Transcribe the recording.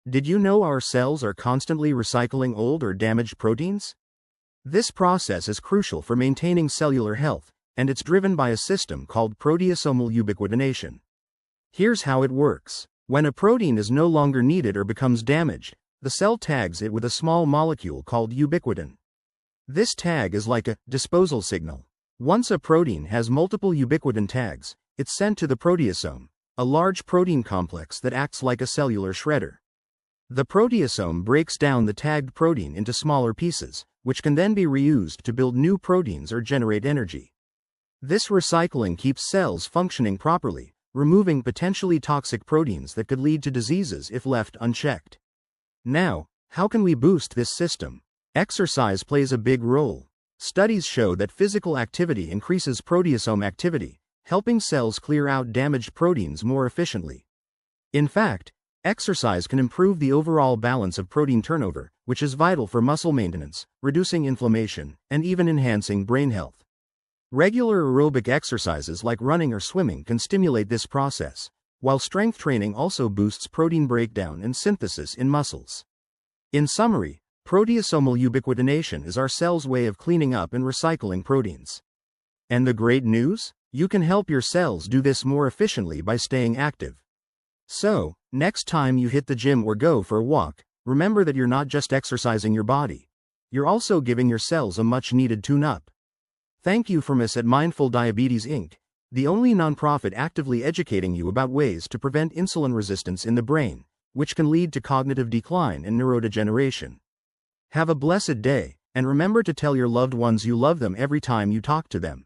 Did you know our cells are constantly recycling old or damaged proteins? This process is crucial for maintaining cellular health, and it's driven by a system called proteasomal ubiquitination. Here's how it works. When a protein is no longer needed or becomes damaged, the cell tags it with a small molecule called ubiquitin. This tag is like a disposal signal. Once a protein has multiple ubiquitin tags, it's sent to the proteasome, a large protein complex that acts like a cellular shredder. The proteasome breaks down the tagged protein into smaller pieces, which can then be reused to build new proteins or generate energy. This recycling keeps cells functioning properly, removing potentially toxic proteins that could lead to diseases if left unchecked. Now, how can we boost this system? Exercise plays a big role. Studies show that physical activity increases proteasome activity, helping cells clear out damaged proteins more efficiently. In fact, exercise can improve the overall balance of protein turnover, which is vital for muscle maintenance, reducing inflammation, and even enhancing brain health. Regular aerobic exercises like running or swimming can stimulate this process, while strength training also boosts protein breakdown and synthesis in muscles. In summary, proteasomal ubiquitination is our cell's way of cleaning up and recycling proteins. And the great news? You can help your cells do this more efficiently by staying active. So, next time you hit the gym or go for a walk, remember that you're not just exercising your body. You're also giving your cells a much-needed tune-up. Thank you from us at Mindful Diabetes Inc., the only nonprofit actively educating you about ways to prevent insulin resistance in the brain, which can lead to cognitive decline and neurodegeneration. Have a blessed day, and remember to tell your loved ones you love them every time you talk to them.